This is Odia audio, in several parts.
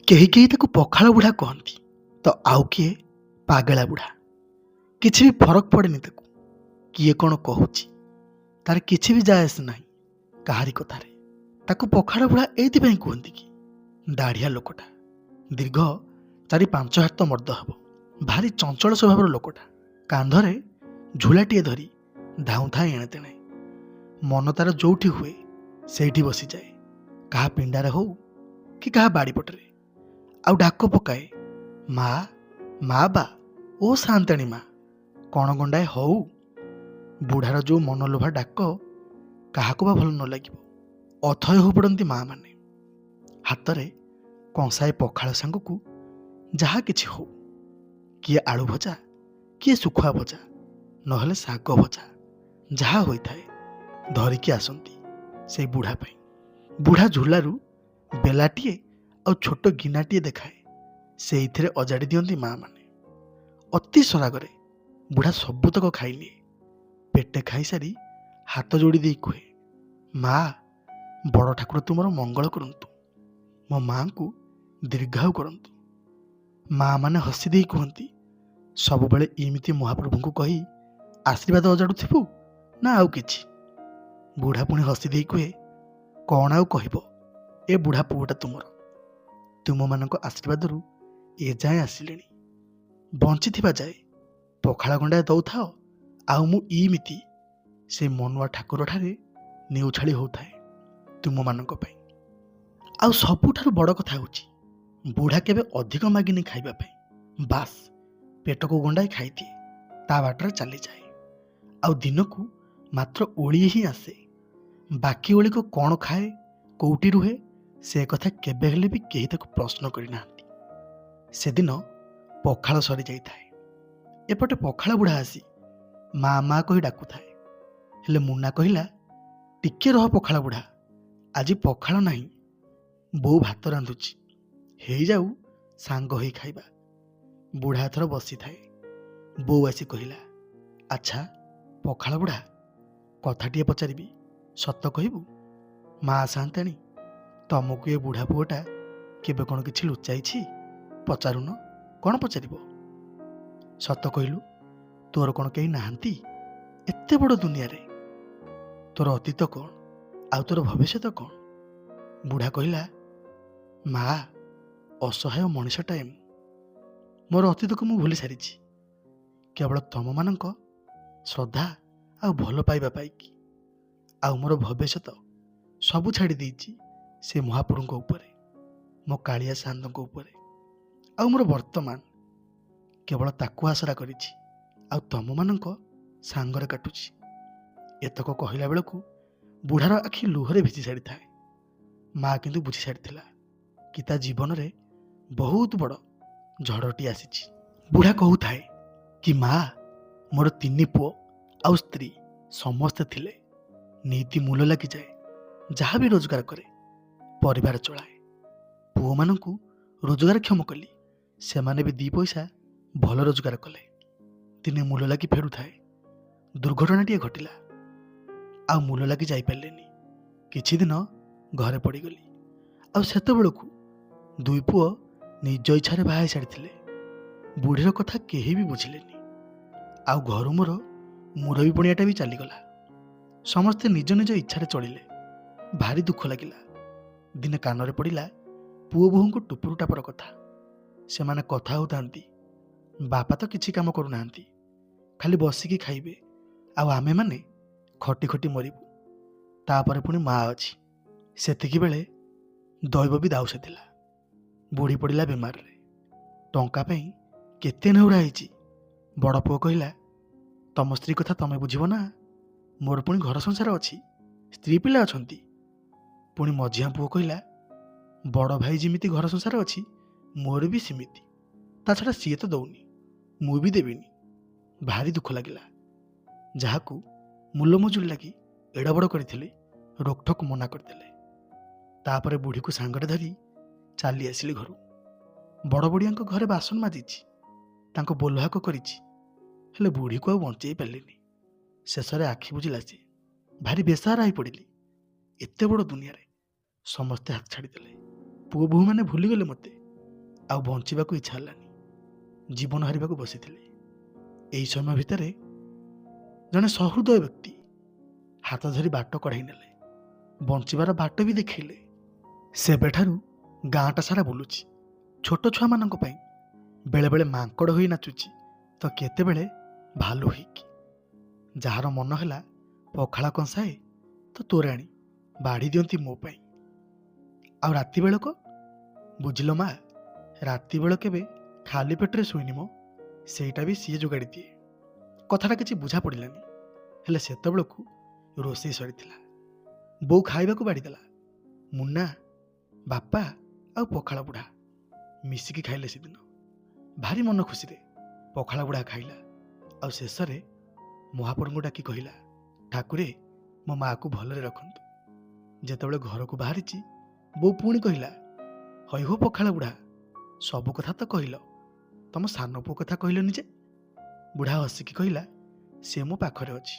କେହି କେହି ତାକୁ ପଖାଳ ବୁଢ଼ା କହନ୍ତି ତ ଆଉ କିଏ ପାଗଳା ବୁଢ଼ା। କିଛି ବି ଫରକ ପଡ଼େନି ତାକୁ, କିଏ କ'ଣ କହୁଛି ତାର କିଛି ବି ଯାଏ ଆସେ ନାହିଁ କାହାରି କଥାରେ। ତାକୁ ପଖାଳ ବୁଢ଼ା ଏଇଥିପାଇଁ କୁହନ୍ତି କି ଦାଢ଼ିଆ ଲୋକଟା, ଦୀର୍ଘ 4-5 ହାତ ମର୍ଦ୍ଦ ହେବ, ଭାରି ଚଞ୍ଚଳ ସ୍ୱଭାବର ଲୋକଟା। କାନ୍ଧରେ ଝୁଲାଟିଏ ଧରି ଧାଉଁଥାଏ ଏଣେ ତେଣେ। ମନ ତାର ଯୋଉଠି ହୁଏ ସେଇଠି ବସିଯାଏ, କାହା ପିଣ୍ଡାରେ ହଉ କି କାହା ବାଡ଼ିପଟରେ, ଆଉ ଡାକ ପକାଏ, ମା ମା ବା ଓ ସାନ୍ତାଣୀ ମା, କ'ଣ ଗଣ୍ଡାଏ ହଉ। ବୁଢ଼ାର ଯୋଉ ମନଲୋଭା ଡାକ କାହାକୁ ବା ଭଲ ନ ଲାଗିବ। ଅଥୟ ହୋଇ ପଡ଼ନ୍ତି ମା ମାନେ। ହାତରେ କଂସାଏ ପଖାଳ ସାଙ୍ଗକୁ ଯାହା କିଛି ହଉ, କିଏ ଆଳୁ ଭଜା, କିଏ ଶୁଖୁଆ ଭଜା, ନହେଲେ ଶାଗ ଭଜା, ଯାହା ହୋଇଥାଏ ଧରିକି ଆସନ୍ତି ସେଇ ବୁଢ଼ା ପାଇଁ। ବୁଢ଼ା ଝୁଲାରୁ ବେଲାଟିଏ ଆଉ ଛୋଟ ଗିନାଟିଏ ଦେଖାଏ, ସେଇଥିରେ ଅଜାଡ଼ି ଦିଅନ୍ତି ମା ମାନେ। ଅତି ସରାଗରେ ବୁଢ଼ା ସବୁତକ ଖାଇନିଏ। ପେଟେ ଖାଇସାରି ହାତ ଯୋଡ଼ି ଦେଇ କୁହେ, ମା ବଡ଼ ଠାକୁର ତୁମର ମଙ୍ଗଳ କରନ୍ତୁ, ମୋ ମାଆଙ୍କୁ ଦୀର୍ଘାୟୁ କରନ୍ତୁ। ମା ମାନେ ହସି ଦେଇ କୁହନ୍ତି, ସବୁବେଳେ ଏମିତି ମହାପ୍ରଭୁଙ୍କୁ କହି ଆଶୀର୍ବାଦ ଅଜାଡ଼ୁଥିବୁ ନା ଆଉ କିଛି? ବୁଢ଼ା ପୁଣି ହସି ଦେଇ କୁହେ, କ'ଣ ଆଉ କହିବ, ଏ ବୁଢ଼ା ପୁଅଟା ତୁମର, ତୁମମାନଙ୍କ ଆଶୀର୍ବାଦରୁ ଏ ଯାଏଁ ଆସିଲେଣି। ବଞ୍ଚିଥିବା ଯାଏ ପଖାଳ ଗଣ୍ଡାଏ ଦଉଥାଅ, ଆଉ ମୁଁ ଇମିତି ସେ ମନୁଆ ଠାକୁରଠାରେ ନେଉଛାଳି ହେଉଥାଏ ତୁମମାନଙ୍କ ପାଇଁ। ଆଉ ସବୁଠାରୁ ବଡ଼ କଥା ହେଉଛି, ବୁଢ଼ା କେବେ ଅଧିକ ମାଗିନି ଖାଇବା ପାଇଁ, ବାସ୍ ପେଟକୁ ଗଣ୍ଡାଏ ଖାଇଦିଏ, ତା ବାଟରେ ଚାଲିଯାଏ। ଆଉ ଦିନକୁ ମାତ୍ର ଓଳିଏ ହିଁ ଆସେ। ବାକି ଓଳିକ କ'ଣ ଖାଏ, କୋଉଠି ରୁହେ, ସେ କଥା କେବେ ହେଲେ ବି କେହି ତାକୁ ପ୍ରଶ୍ନ କରିନାହାନ୍ତି। ସେଦିନ ପଖାଳ ସରିଯାଇଥାଏ। ଏପଟେ ପଖାଳ ବୁଢ଼ା ଆସି ମା ମା କହି ଡାକୁଥାଏ। ହେଲେ ମୁନା କହିଲା, ଟିକେ ରହ ପଖାଳ ବୁଢ଼ା, ଆଜି ପଖାଳ ନାହିଁ, ବୋଉ ଭାତ ରାନ୍ଧୁଛି, ହେଇଯାଉ ସାଙ୍ଗ ହେଇ ଖାଇବା। ବୁଢ଼ା ଏଥର ବସିଥାଏ। ବୋଉ ଆସି କହିଲା, ଆଚ୍ଛା ପଖାଳ ବୁଢ଼ା, କଥାଟିଏ ପଚାରିବି, ସତ କହିବୁ? ମା ସାନ୍ତାଣୀ, ତମକୁ ଏ ବୁଢ଼ା ପୁଅଟା କେବେ କ'ଣ କିଛି ଲୁଚାଇଛି? ପଚାରୁନ, କ'ଣ ପଚାରିବ? ସତ କହିଲୁ, ତୋର କ'ଣ କେହି ନାହାନ୍ତି ଏତେ ବଡ଼ ଦୁନିଆରେ? ତୋର ଅତୀତ କ'ଣ ଆଉ ତୋର ଭବିଷ୍ୟତ କ'ଣ? ବୁଢ଼ା କହିଲା, ମା ଅସହାୟ ମଣିଷଟାଏ ମୁଁ, ମୋର ଅତୀତକୁ ମୁଁ ଭୁଲି ସାରିଛି, କେବଳ ତମମାନଙ୍କ ଶ୍ରଦ୍ଧା ଆଉ ଭଲ ପାଇବା ପାଇକି। ଆଉ ମୋର ଭବିଷ୍ୟତ ସବୁ ଛାଡ଼ି ଦେଇଛି ସେ ମହାପ୍ରଭୁଙ୍କ ଉପରେ, ମୋ କାଳିଆ ସାନ୍ତଙ୍କ ଉପରେ। ଆଉ ମୋର ବର୍ତ୍ତମାନ କେବଳ ତାକୁ ଆଶରା କରିଛି, ଆଉ ତମମାନଙ୍କ ସାଙ୍ଗରେ କାଟୁଛି। ଏତକ କହିଲା ବେଳକୁ ବୁଢ଼ାର ଆଖି ଲୁହରେ ଭିଜି ସାରିଥାଏ। ମା କିନ୍ତୁ ବୁଝି ସାରିଥିଲା କି ତା ଜୀବନରେ ବହୁତ ବଡ଼ ଝଡ଼ଟି ଆସିଛି। ବୁଢ଼ା କହୁଥାଏ କି, ମା ମୋର 3 ପୁଅ ଆଉ ସ୍ତ୍ରୀ ସମସ୍ତେ ଥିଲେ, ନୀତି ମୂଲ ଲାଗିଯାଏ, ଯାହା ବି ରୋଜଗାର କରେ ପରିବାର ଚଳାଏ। ପୁଅମାନଙ୍କୁ ରୋଜଗାରକ୍ଷମ କଲି, ସେମାନେ ବି 2 ପଇସା ଭଲ ରୋଜଗାର କଲେ। ଦିନେ ମୂଲ ଲାଗି ଫେରୁଥାଏ, ଦୁର୍ଘଟଣାଟିଏ ଘଟିଲା, ଆଉ ମୂଲ ଲାଗି ଯାଇପାରିଲେନି। କିଛି ଦିନ ଘରେ ପଡ଼ିଗଲି। ଆଉ ସେତେବେଳକୁ 2 ପୁଅ ନିଜ ଇଚ୍ଛାରେ ବାହା ହେଇ ସାରିଥିଲେ। ବୁଢ଼ୀର କଥା କେହି ବି ବୁଝିଲେନି, ଆଉ ଘରୁ ମୋର ମୁରବୀ ପଣିଆଟା ବି ଚାଲିଗଲା। ସମସ୍ତେ ନିଜ ନିଜ ଇଚ୍ଛାରେ ଚଳିଲେ। ଭାରି ଦୁଃଖ ଲାଗିଲା। ଦିନେ କାନରେ ପଡ଼ିଲା ପୁଅ ବୋହୂଙ୍କ ଟୁପୁରୁ ଟାପର କଥା। ସେମାନେ କଥା ହେଉଥାନ୍ତି, ବାପା ତ କିଛି କାମ କରୁନାହାନ୍ତି, ଖାଲି ବସିକି ଖାଇବେ, ଆଉ ଆମେମାନେ ଖଟି ଖଟି ମରିବୁ। ତାପରେ ପୁଣି ମା ଅଛି। ସେତିକି ବେଳେ ଦୈବ ବି ଦାଉସେ ଥିଲା। ବୁଢ଼ୀ ପଡ଼ିଲା ବେମାରରେ। ଟଙ୍କା ପାଇଁ କେତେ ନେହୁରା ହେଇଛି। ବଡ଼ ପୁଅ କହିଲା, ତମ ସ୍ତ୍ରୀ କଥା ତମେ ବୁଝିବ ନା, ମୋର ପୁଣି ଘର ସଂସାର ଅଛି, ସ୍ତ୍ରୀ ପିଲା ଅଛନ୍ତି। ପୁଣି ମଝିଆ ପୁଅ କହିଲା, ବଡ଼ ଭାଇ ଯେମିତି ଘର ସଂସାର ଅଛି, ମୋର ବି ସେମିତି, ତା ଛଡ଼ା ସିଏ ତ ଦଉନି, ମୁଁ ବି ଦେବିନି। ଭାରି ଦୁଃଖ ଲାଗିଲା। ଯାହାକୁ ମୂଲ ମଜୁରୀ ଲାଗି ଏଡ଼ ବଡ଼ କରିଥିଲେ, ରୋକଠୋକ ମନା କରିଦେଲେ। ତାପରେ ବୁଢ଼ୀକୁ ସାଙ୍ଗରେ ଧରି ଚାଲି ଆସିଲି ଘରୁ। ବଡ଼ ବଡ଼ିଆଙ୍କ ଘରେ ବାସନ ମାଜିଛି, ତାଙ୍କ ବୋଲହାକ କରିଛି, ହେଲେ ବୁଢ଼ୀକୁ ଆଉ ବଞ୍ଚେଇ ପାରିଲିନି। ଶେଷରେ ଆଖି ବୁଜିଲା ସେ। ଭାରି ବେସାହାରା ହେଇ ପଡ଼ିଲି। ଏତେ ବଡ଼ ଦୁନିଆରେ ସମସ୍ତେ ହାତ ଛାଡ଼ିଦେଲେ। ପୁଅ ବୋହୂମାନେ ଭୁଲିଗଲେ ମୋତେ। ଆଉ ବଞ୍ଚିବାକୁ ଇଚ୍ଛା ହେଲାନି। ଜୀବନ ହାରିବାକୁ ବସିଥିଲେ। ଏହି ସମୟ ଭିତରେ ଜଣେ ସହୃଦୟ ବ୍ୟକ୍ତି ହାତ ଧରି ବାଟ କଢ଼ାଇ ନେଲେ, ବଞ୍ଚିବାର ବାଟ ବି ଦେଖେଇଲେ। ସେବେଠାରୁ ଗାଁଟା ସାରା ବୁଲୁଛି, ଛୋଟ ଛୁଆମାନଙ୍କ ପାଇଁ ବେଳେବେଳେ ମାଙ୍କଡ଼ ହୋଇ ନାଚୁଛି ତ କେତେବେଳେ ଭାଲୁ ହେଇକି। ଯାହାର ମନ ହେଲା ପଖାଳ କଂସାଏ ତ ତୋରାଣି ବାଢ଼ି ଦିଅନ୍ତି ମୋ ପାଇଁ। ଆଉ ରାତି ବେଳକ, ବୁଝିଲ ମା, ରାତି ବେଳ କେବେ ଖାଲି ପେଟରେ ଶୋଇନି ମ, ସେଇଟା ବି ସିଏ ଯୋଗାଡ଼ି ଦିଏ। କଥାଟା କିଛି ବୁଝା ପଡ଼ିଲାନି, ହେଲେ ସେତେବେଳକୁ ରୋଷେଇ ସରିଥିଲା। ବୋଉ ଖାଇବାକୁ ବାଢ଼ିଦେଲା। ମୁନା, ବାପା ଆଉ ପଖାଳ ବୁଢ଼ା ମିଶିକି ଖାଇଲେ ସେଦିନ। ଭାରି ମନ ଖୁସିରେ ପଖାଳ ବୁଢ଼ା ଖାଇଲା। ଆଉ ଶେଷରେ ମହାପ୍ରଭୁଙ୍କୁ ଡାକି କହିଲା, ଠାକୁରେ ମୋ ମାଆକୁ ଭଲରେ ରଖନ୍ତୁ। ଯେତେବେଳେ ଘରକୁ ବାହାରିଛି, ବୋଉ ପୁଣି କହିଲା, ହଇ ହୋ ପଖାଳ ବୁଢ଼ା, ସବୁ କଥା ତ କହିଲ, ତମ ସାନ ପୁଅ କଥା କହିଲନି ଯେ? ବୁଢ଼ା ହସିକି କହିଲା, ସେ ମୋ ପାଖରେ ଅଛି,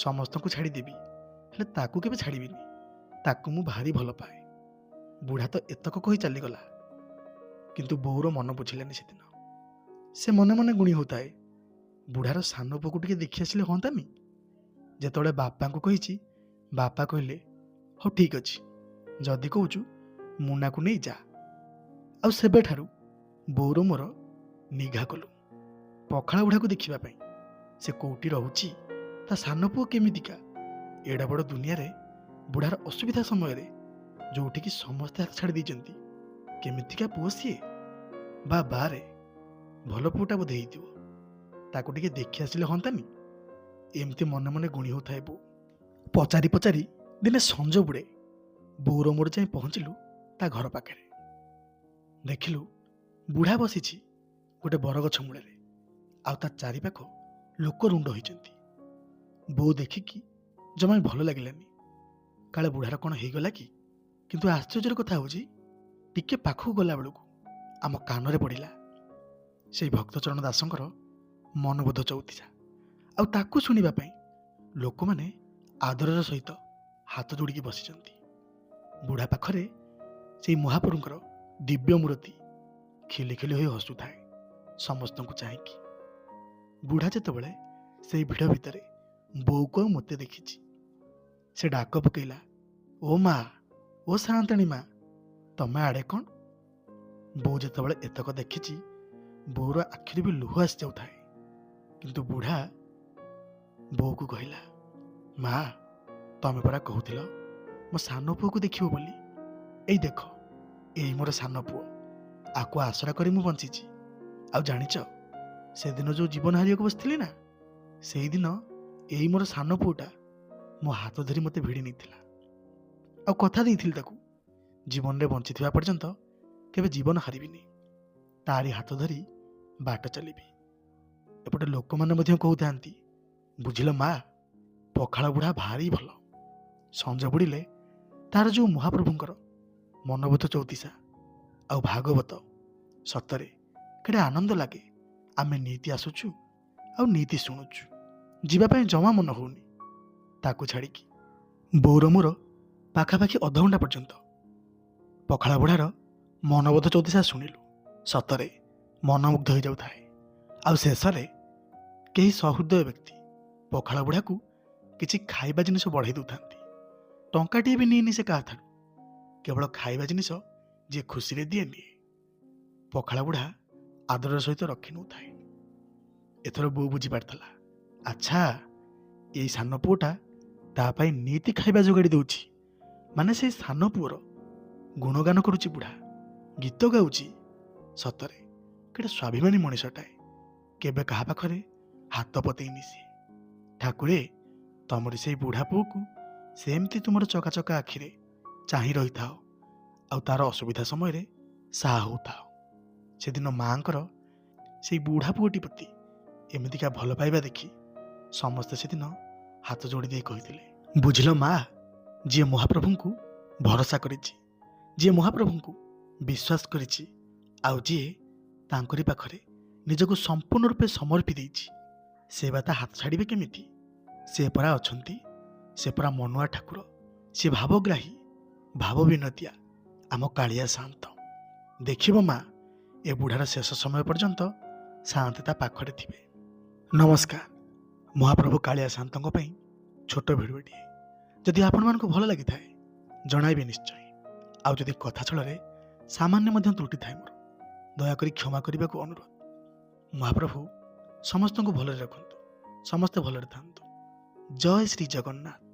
ସମସ୍ତଙ୍କୁ ଛାଡ଼ିଦେବି, ହେଲେ ତାକୁ କେବେ ଛାଡ଼ିବିନି, ତାକୁ ମୁଁ ଭାରି ଭଲ ପାଏ। ବୁଢ଼ା ତ ଏତକ କହି ଚାଲିଗଲା। କିନ୍ତୁ ବୋଉର ମନ ବୁଝିଲାନି ସେଦିନ। ସେ ମନେ ମନେ ଗୁଣି ହେଉଥାଏ, ବୁଢ଼ାର ସାନ ପୁଅକୁ ଟିକେ ଦେଖି ଆସିଲେ ହୁଅନ୍ତାନି। ଯେତେବେଳେ ବାପାଙ୍କୁ କହିଛି, ବାପା କହିଲେ, ହଉ ଠିକ୍ ଅଛି, ଯଦି କହୁଛୁ ମୁନାକୁ ନେଇ ଯା। ଆଉ ସେବେଠାରୁ ବୋଉର ମୋର ନିଘା କଲୁ ପଖାଳ ବୁଢ଼ାକୁ ଦେଖିବା ପାଇଁ। ସେ କୋଉଠି ରହୁଛି, ତା ସାନ ପୁଅ କେମିତିକା, ଏଡ଼େ ବଡ଼ ଦୁନିଆରେ ବୁଢ଼ାର ଅସୁବିଧା ସମୟରେ ଯୋଉଠିକି ସମସ୍ତେ ହାତ ଛାଡ଼ି ଦେଇଛନ୍ତି, କେମିତିକା ପୁଅ ସିଏ। ବା ବାରେ, ଭଲ ପୁଅଟା ବୋଧେ ହେଇଥିବ, ତାକୁ ଟିକେ ଦେଖି ଆସିଲେ ହୁଅନ୍ତାନି। ଏମିତି ମନେ ମନେ ଗୁଣି ହେଉଥାଏ ବୋଉ। ପଚାରି ପଚାରି ଦିନେ ସଞ୍ଜ ବୁଡ଼େ ବୋଉର ମୋର ଯାଇ ପହଞ୍ଚିଲୁ ତା ଘର ପାଖରେ। ଦେଖିଲୁ ବୁଢ଼ା ବସିଛି ଗୋଟେ ବରଗଛ ମୂଳରେ, ଆଉ ତା ଚାରିପାଖ ଲୋକ ରୁଣ୍ଡ ହୋଇଛନ୍ତି। ବୋଉ ଦେଖିକି ଜମା ଭଲ ଲାଗିଲାନି, କାଳେ ବୁଢ଼ାର କ'ଣ ହେଇଗଲା କି। କିନ୍ତୁ ଆଶ୍ଚର୍ଯ୍ୟର କଥା ହେଉଛି, ଟିକେ ପାଖକୁ ଗଲାବେଳକୁ ଆମ କାନରେ ପଡ଼ିଲା ସେଇ ଭକ୍ତଚରଣ ଦାସଙ୍କର ମନବୋଧ ଚଉତିସା। ଆଉ ତାକୁ ଶୁଣିବା ପାଇଁ ଲୋକମାନେ ଆଦରର ସହିତ ହାତ ଯୋଡ଼ିକି ବସିଛନ୍ତି। ବୁଢ଼ା ପାଖରେ ସେଇ ମହାପ୍ରଭୁଙ୍କର ଦିବ୍ୟ ମୂର୍ତ୍ତି ଖିଲି ଖିଲି ହୋଇ ହସୁଥାଏ ସମସ୍ତଙ୍କୁ ଚାହିଁକି। ବୁଢ଼ା ଯେତେବେଳେ ସେଇ ଭିଡ଼ ଭିତରେ ବୋଉକୁ ଆଉ ମୋତେ ଦେଖିଛି, ସେ ଡାକ ପକେଇଲା, ଓ ମା, ଓ ସାଆନ୍ତାଣୀ ମା, ତମେ ଆଡ଼େ କ'ଣ? ବୋଉ ଯେତେବେଳେ ଏତକ ଦେଖିଛି, ବୋଉର ଆଖିରେ ବି ଲୁହ ଆସିଯାଉଥାଏ। କିନ୍ତୁ ବୁଢ଼ା ବୋଉକୁ କହିଲା, ମା, ତମେ ପରା କହୁଥିଲ ମୋ ସାନ ପୁଅକୁ ଦେଖିବ ବୋଲି। ଏଇ ଦେଖ, ଏଇ ମୋର ସାନ ପୁଅ, ଆକୁ ଆଶ୍ରା କରି ମୁଁ ବଞ୍ଚିଛି। ଆଉ ଜାଣିଛ, ସେଦିନ ଯୋଉ ଜୀବନ ହାରିବାକୁ ବସିଥିଲି ନା, ସେଇଦିନ ଏଇ ମୋର ସାନ ପୁଅଟା ମୋ ହାତ ଧରି ମୋତେ ଭିଡ଼ି ନେଇଥିଲା। ଆଉ କଥା ଦେଇଥିଲି ତାକୁ, ଜୀବନରେ ବଞ୍ଚିଥିବା ପର୍ଯ୍ୟନ୍ତ କେବେ ଜୀବନ ହାରିବିନି, ତାରି ହାତ ଧରି ବାଟ ଚାଲିବି। ଏପଟେ ଲୋକମାନେ ମଧ୍ୟ କହୁଥାନ୍ତି, ବୁଝିଲ ମା, ପଖାଳ ବୁଢ଼ା ଭାରି ଭଲ। ସଞ୍ଜ ବୁଡ଼ିଲେ ତାର ଯେଉଁ ମହାପ୍ରଭୁଙ୍କର ମନବୋଧ ଚଉତିସା ଆଉ ଭାଗବତ, ସତରେ କେଡ଼େ ଆନନ୍ଦ ଲାଗେ। ଆମେ ନୀତି ଆସୁଛୁ ଆଉ ନୀତି ଶୁଣୁଛୁ, ଯିବା ପାଇଁ ଜମା ମନ ହେଉନି ତାକୁ ଛାଡ଼ିକି। ବୋଉର ମୋର ପାଖାପାଖି ଅଧଘଣ୍ଟା ପର୍ଯ୍ୟନ୍ତ ପଖାଳ ବୁଢ଼ାର ମନବୋଧ ଚଉତିସା ଶୁଣିଲୁ। ସତରେ ମନମୁଗ୍ଧ ହୋଇଯାଉଥାଏ। ଆଉ ଶେଷରେ କେହି ସହୃଦୟ ବ୍ୟକ୍ତି ପଖାଳ ବୁଢ଼ାକୁ କିଛି ଖାଇବା ଜିନିଷ ବଢ଼େଇ ଦେଉଥାନ୍ତି। ଟଙ୍କାଟିଏ ବି ନିଏନି ସେ କାହାଠାରୁ, କେବଳ ଖାଇବା ଜିନିଷ ଯିଏ ଖୁସିରେ ଦିଏ ନିଏ। ପଖାଳ ବୁଢ଼ା ଆଦରର ସହିତ ରଖି ନେଉଥାଏ। ଏଥର ବୋଉ ବୁଝିପାରିଥିଲା, ଆଚ୍ଛା, ଏଇ ସାନ ପୁଅଟା ତା ପାଇଁ ନିତି ଖାଇବା ଯୋଗାଡ଼ି ଦେଉଛି। ମାନେ ସେଇ ସାନ ପୁଅର ଗୁଣଗାନ କରୁଛି ବୁଢ଼ା, ଗୀତ ଗାଉଛି। ସତରେ କେଡ଼େ ସ୍ୱାଭିମାନୀ ମଣିଷଟାଏ, କେବେ କାହା ପାଖରେ ହାତ ପତେଇନି ସିଏ। ଠାକୁରେ, ତମରି ସେଇ ବୁଢ଼ା ପୁଅକୁ ସେମିତି ତୁମର ଚକାଚକା ଆଖିରେ ଚାହିଁ ରହିଥାଅ, ଆଉ ତାର ଅସୁବିଧା ସମୟରେ ସାହା ହେଉଥାଅ। ସେଦିନ ମାଆଙ୍କର ସେଇ ବୁଢ଼ା ପୁଅଟି ପ୍ରତି ଏମିତିକା ଭଲ ପାଇବା ଦେଖି ସମସ୍ତେ ସେଦିନ ହାତ ଯୋଡ଼ି ଦେଇ କହିଥିଲେ, ବୁଝିଲ ମା, ଯିଏ ମହାପ୍ରଭୁଙ୍କୁ ଭରସା କରିଛି, ଯିଏ ମହାପ୍ରଭୁଙ୍କୁ ବିଶ୍ୱାସ କରିଛି, ଆଉ ଯିଏ ତାଙ୍କରି ପାଖରେ ନିଜକୁ ସମ୍ପୂର୍ଣ୍ଣ ରୂପେ ସମର୍ପି ଦେଇଛି, ସେ ବା ତା ହାତ ଛାଡ଼ିବେ କେମିତି? ସେ ପରା ଅଛନ୍ତି, ସେ ପରା ମନୁଆ ଠାକୁର, ସେ ଭାବଗ୍ରାହୀ, ଭାବ ବିନୋଦିଆ, ଆମ କାଳିଆ ସାନ୍ତ। ଦେଖିବ ମା, ଏ ବୁଢ଼ାର ଶେଷ ସମୟ ପର୍ଯ୍ୟନ୍ତ ଶାନ୍ତି ତା ପାଖରେ ଥିବେ। ନମସ୍କାର। ମହାପ୍ରଭୁ କାଳିଆ ଶାନ୍ତଙ୍କ ପାଇଁ ଛୋଟ ଭିଡ଼ିଓଟିଏ। ଯଦି ଆପଣମାନଙ୍କୁ ଭଲ ଲାଗିଥାଏ ଜଣାଇବେ ନିଶ୍ଚୟ। ଆଉ ଯଦି କଥା ଛଳରେ ସାମାନ୍ୟ ମଧ୍ୟ ତ୍ରୁଟି ଥାଏ ମୋର ଦୟାକରି କ୍ଷମା କରିବାକୁ ଅନୁରୋଧ। ମହାପ୍ରଭୁ ସମସ୍ତଙ୍କୁ ଭଲରେ ରଖନ୍ତୁ, ସମସ୍ତେ ଭଲରେ ଥାନ୍ତୁ। ଜୟ ଶ୍ରୀ ଜଗନ୍ନାଥ।